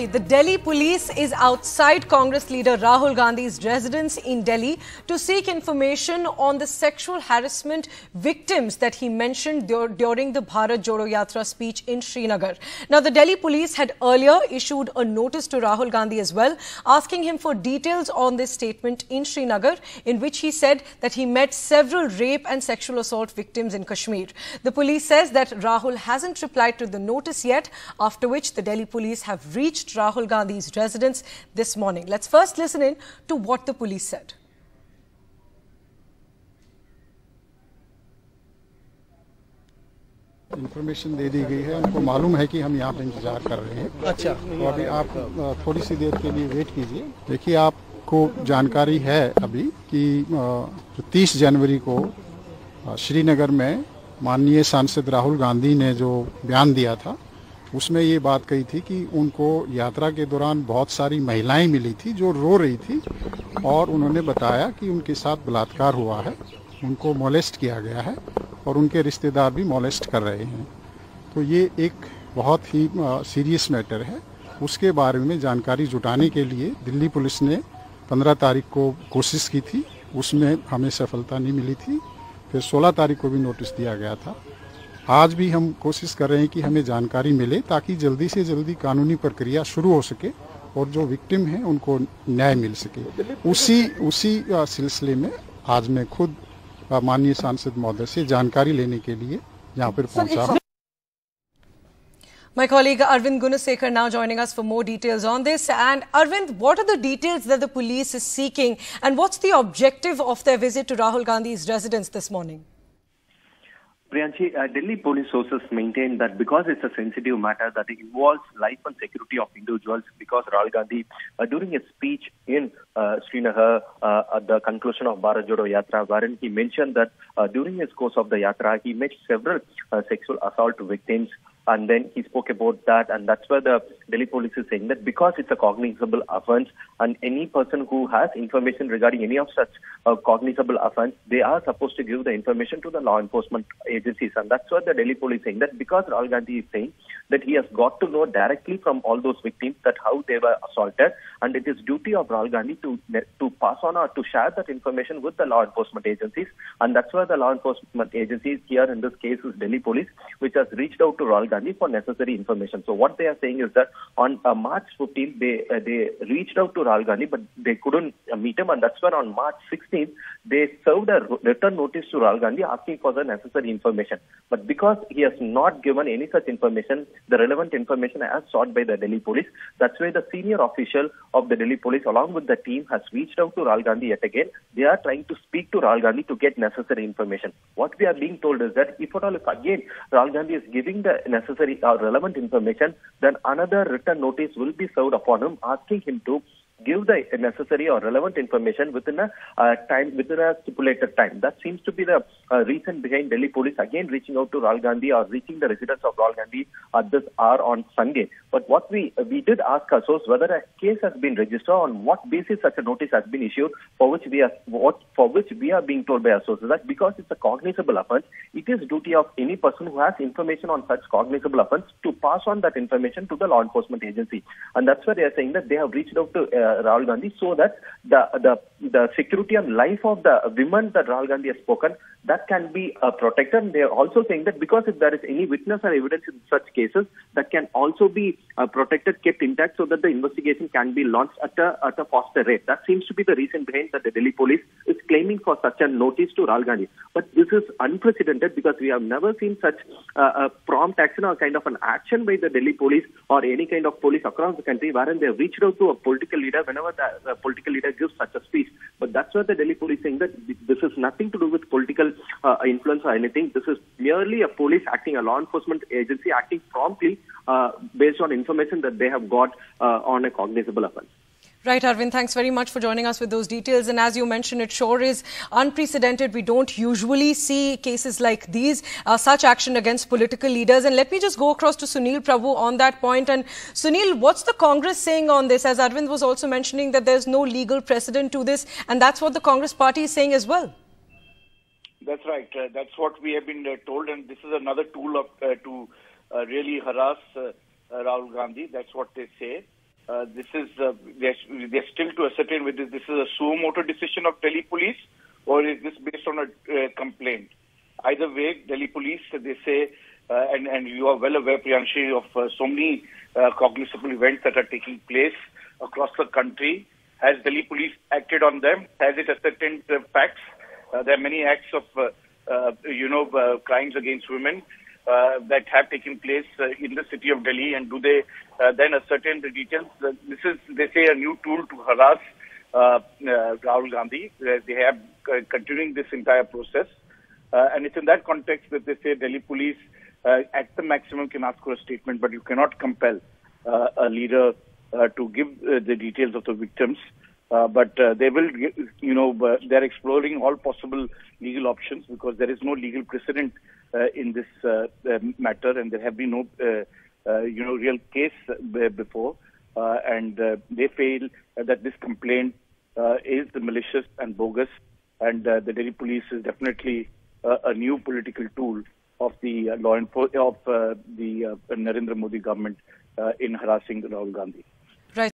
The Delhi police is outside Congress leader Rahul Gandhi's residence in Delhi to seek information on the sexual harassment victims that he mentioned during the Bharat Jodo Yatra speech in Srinagar. Now, the Delhi police had earlier issued a notice to Rahul Gandhi as well, asking him for details on this statement in Srinagar, in which he said that he met several rape and sexual assault victims in Kashmir. The police says that Rahul hasn't replied to the notice yet, after which the Delhi police have reached Rahul Gandhi's residence this morning. Let's first listen in to what the police said. Information दे दी गई है, उनको मालूम है कि हम यहाँ पे इंतजार कर रहे हैं। अच्छा, तो अभी आप थोड़ी सी देर के लिए वेट कीजिए। देखिए, आपको जानकारी है अभी कि 30 जनवरी को श्रीनगर में माननीय सांसद राहुल गांधी ने जो बयान दिया था, उसमें ये बात कही थी कि उनको यात्रा के दौरान बहुत सारी महिलाएं मिली थी जो रो रही थी और उन्होंने बताया कि उनके साथ बलात्कार हुआ है, उनको मोलेस्ट किया गया है और उनके रिश्तेदार भी मोलेस्ट कर रहे हैं। तो ये एक बहुत ही सीरियस मैटर है। उसके बारे में जानकारी जुटाने के लिए दिल्ली पुलिस ने 15 तारीख को कोशिश की थी, उसमें हमें सफलता नहीं मिली थी। फिर 16 तारीख को भी नोटिस दिया गया था। आज भी हम कोशिश कर रहे हैं कि हमें जानकारी मिले ताकि जल्दी से जल्दी कानूनी प्रक्रिया शुरू हो सके और जो विक्टिम हैं उनको न्याय मिल सके। उसी सिलसिले में आज मैं खुद माननीय सांसद महोदय से जानकारी लेने के लिए यहाँ पर पहुँचा हूँ। My colleague Arvind Gunasekar now joining us for more details on this. And Arvind, what are the details that the police is seeking and what's the objective of their visit to Rahul Gandhi's residence this morning? Priyanshi, Delhi police sources maintain that because it's a sensitive matter that involves life and security of individuals, because Rahul Gandhi, during a speech in Srinagar at the conclusion of Bharat Jodo Yatra, wherein he mentioned that during his course of the Yatra, he met several sexual assault victims. And then he spoke about that, and that's where the Delhi police is saying that because it's a cognizable offence, and any person who has information regarding any of such cognizable offence, they are supposed to give the information to the law enforcement agencies. And that's what the Delhi police is saying, that because Rahul Gandhi is saying that he has got to know directly from all those victims that how they were assaulted, and it is duty of Rahul Gandhi to pass on or to share that information with the law enforcement agencies. And that's why the law enforcement agencies here in this case is Delhi police, which has reached out to Rahul Gandhi for necessary information. So what they are saying is that on March 15th, they reached out to Rahul Gandhi, but they couldn't meet him, and that's when on March 16th, they served a return notice to Rahul Gandhi asking for the necessary information. But because he has not given any such information, the relevant information as sought by the Delhi police, that's why the senior official of the Delhi police along with the team has reached out to Rahul Gandhi yet again. They are trying to speak to Rahul Gandhi to get necessary information. What we are being told is that if again Rahul Gandhi is giving the necessary or relevant information, then another written notice will be served upon him asking him to give the necessary or relevant information within a stipulated time. That seems to be the reason behind Delhi police again reaching out to Rahul Gandhi or reaching the residence of Rahul Gandhi at this hour on Sunday. But what we did ask our source whether a case has been registered, on what basis such a notice has been issued, for which we are being told by our sources that because it's a cognizable offence, it is duty of any person who has information on such cognizable offence to pass on that information to the law enforcement agency. And that's why they are saying that they have reached out to Rahul Gandhi so that the security and life of the women that Rahul Gandhi has spoken, that can be protected. And they are also saying that because if there is any witness or evidence in such cases, that can also be protected, kept intact, so that the investigation can be launched at a faster rate. That seems to be the reason behind that the Delhi police is claiming for such a notice to Rahul Gandhi. But this is unprecedented because we have never seen such a prompt action or kind of an action by the Delhi police or any kind of police across the country wherein they have reached out to a political leader whenever the political leader gives such a speech. But that's what the Delhi police is saying, that this is nothing to do with political influence or anything. This is merely a police acting, a law enforcement agency acting promptly based on information that they have got on a cognizable offence. Right, Arvind, thanks very much for joining us with those details. And as you mentioned, it sure is unprecedented. We don't usually see cases like these, such action against political leaders. And let me just go across to Sunil Prabhu on that point. And Sunil, what's the Congress saying on this? As Arvind was also mentioning that there's no legal precedent to this. And that's what the Congress party is saying as well. That's right. That's what we have been told. And this is another tool to really harass Rahul Gandhi. That's what they say. this is they're still to ascertain whether this is a suo motu decision of Delhi police or is this based on a complaint. Either way, Delhi police, they say, and you are well aware, Priyanshi, of so many cognizable events that are taking place across the country. Has Delhi police acted on them? Has it ascertained the facts? There are many acts of, crimes against women that have taken place in the city of Delhi, and do they then ascertain the details? This is, they say, a new tool to harass Rahul Gandhi. They have continuing this entire process. And it's in that context that they say Delhi police at the maximum can ask for a statement, but you cannot compel a leader to give the details of the victims. But they will, they're exploring all possible legal options because there is no legal precedent in this matter, and there have been no, real case before. And they feel that this complaint is malicious and bogus, and the Delhi police is definitely a new political tool of the law enforcement of the Narendra Modi government in harassing Rahul Gandhi.